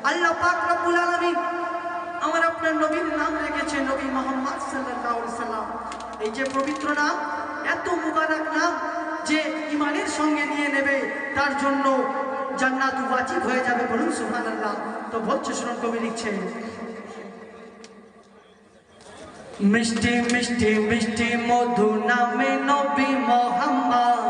আল্লাহ পাক রব্বুল আলামিন আমার আপনার নবীর নাম রেখেছে নবী মুহাম্মদ সাল্লাল্লাহু আলাইহি সাল্লাম। এই যে পবিত্র নাম, এত মুবারক নাম যে ঈমানের সঙ্গে নিয়ে নেবে তার জন্য জান্নাত ওয়াজিব হয়ে যাবে। বলুন সুবহানাল্লাহ। তো বলছে, শুনুন, কবি লিখছে, মিষ্টি মিষ্টি মিষ্টি মধু নামে নবী মুহাম্মদ,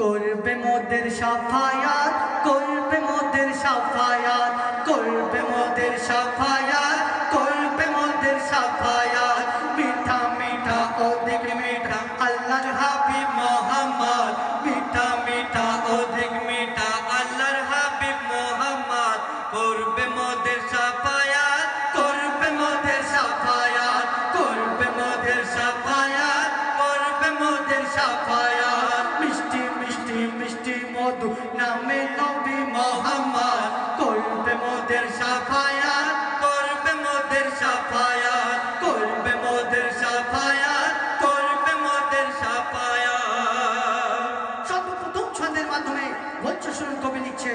করবে মোদের সাফায়াত, করবে মোদের সাফায়াত, করবে মোদের সাফায়াত, করবে মোদের সাফায়াত। মিঠা মিঠা অধিক মিঠা আল্লাহর হাবিব মুহাম্মদ, মিঠা মিঠা অধিক মিঠা আল্লাহর হাবিব মুহাম্মদ, করবে মোদের সাফায়াত, করবে মোদের সাফায়াত, করবে মোদের সাফায়াত, করবে মোদের সাফায়াত। মিষ্টি মিষ্টি মিষ্টি মধু নামে নবী মুহাম্মদ, করবে মোদের সাফায়াত, করবে মোদের সাফায়াত, করবে মোদের সাফায়াত, করবে মোদের সাফায়াত। সর্বপ্রথম ছন্দের মাধ্যমে বলছে, শুনুন, কবি লিখছে,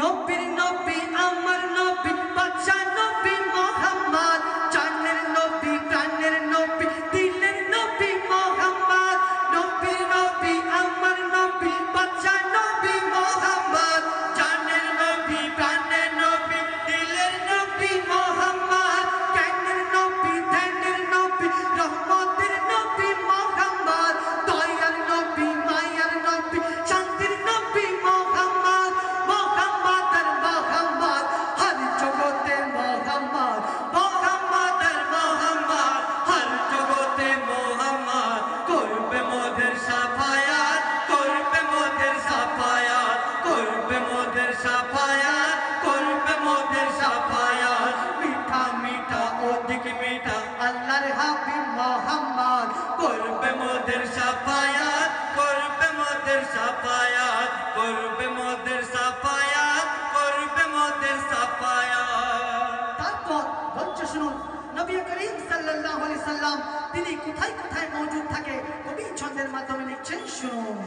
নবীর নবী আমার নবী বাদশা নবী মুহাম্মদ, জানের নবী প্রাণের নবী দিলের নবী মুহাম্মদ। নবীর নবী আমার নবী বাদশা নবী মুহাম্মদ, জানের নবী প্রাণের নবী দিলের নবী মুহাম্মদ। জ্ঞানের নবী ধ্যানের নবী রহমতের নবী মুহাম্মদ, দয়ার নবী মায়ার নবী শান্তির নবী মুহাম্মদ। মুহাম্মদ আর মুহাম্মদ হর জগতে মুহাম্মদ, মুহাম্মদ আর মুহাম্মদ হর জগতে মুহাম্মদ। করবে মোদের সাফায়াত, করবে মোদের সাফায়াত, করবে মোদের সাফায়াত, করবে মোদের সাফায়াত। মিঠা মিঠা অধিক মিঠা আল্লাহর হাবিব মুহাম্মদ, করবে মোদের সাফায়াত, করবে মোদের সাফায়াত, করবে মোদের সাফায়াত, করবে মোদের সাফায়াত। তারপর বলছে, শুনুন, নবী করিম সাল্লাল্লাহু আলাইহি সাল্লাম তিনি কোথায় কোথায় মওজুদ থাকে কবি ছন্দের মাধ্যমে লিখছেন, শুনুন।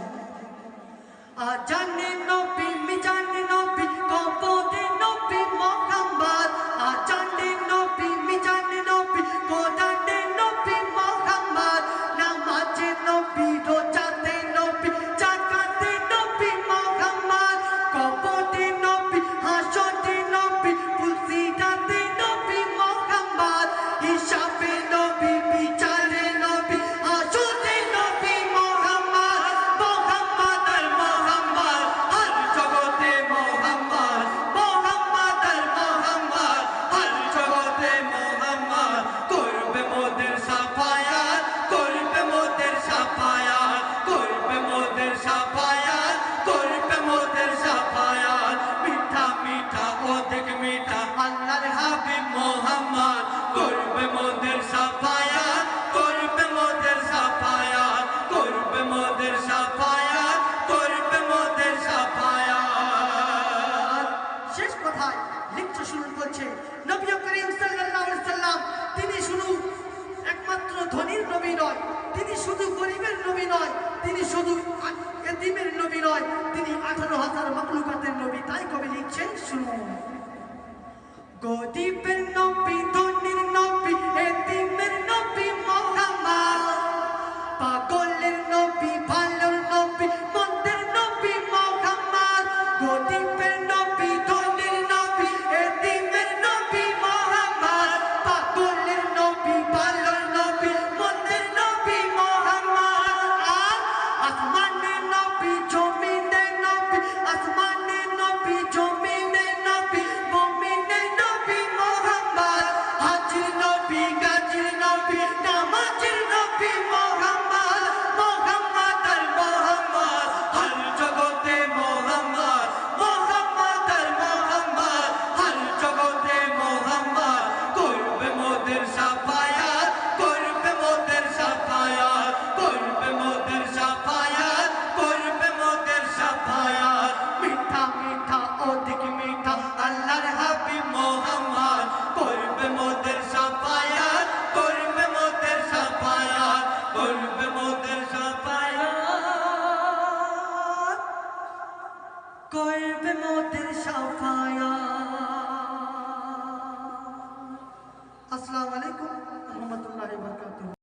আজানে নবী মিজানে নবী কবরে নবী মুহাম্মদ, আজানে নবী মিজানে নবী কোরআনে নবী মুহাম্মদ। নামাজে নবী রোজাতে নবী যাকাতে নবী মুহাম্মদ, কবরে নবী হাসরে নবী ফুলসিরাতে নবী মুহাম্মদ। হিসাবে নবী বিচারে নবী হাসরে নবী মুহাম্মদ, মুহাম্মদ আর মুহাম্মদ হর জগতে মুহাম্মদ, মুহাম্মদ আর মুহাম্মদ হর জগতে মুহাম্মদ। করবে মোদের সাফায়াত, করবে মোদের সাফায়াত, করবে মোদের সাফায়াত, করবে মোদের সাফায়াত। মিঠা মিঠা অধিক মিঠা আল্লাহর হাবিব মুহাম্মদ, করবে মোদের সাফায়াত, করবে মোদের সাফায়াত, করবে মোদের সাফায়াত, করবে মোদের সাফায়াত। শেষ কথায় লিখছে, শুনুন, বলছে, নবী করিম সাল্লাল্লাহু আলাইহি সাল্লাম তিনি শুধু একমাত্র ধনীর নবী নয়, তিনি শুধু গরিবের নবী নয়, তিনি শুধু এতিমের নবী নয়, তিনি 18,000 মাখলুকাতের নবী। তাই কবি লিখছেন, শুনুন, গরিবের নবী ধনীর নবী এতিমের নবী মুহাম্মদ, পাগলের নবী ভালোর নবী মন্দের নবী মুহাম্মদ। গরিবের নবী ধনীর নবী এতিমের নবী মুহাম্মদ, পাগলের নবী ভালোর নবী মন্দের নবী মুহাম্মদ। আর আসমানের নবী জমিনের নবী, আসমানের নবী জমিনের নবী মুমিনের নবী মুহাম্মদ। হাজির নবী গাজির নবী নামাজের নবী মুহাম্মদ, মুহাম্মদ আর মুহাম্মদ হর জগতে মুহাম্মদ, মুহাম্মদ মিলবে মোদের সাফায়া। আসসালামু আলাইকুম রহমতুল্লাহি ওয়া বারাকাতুহু।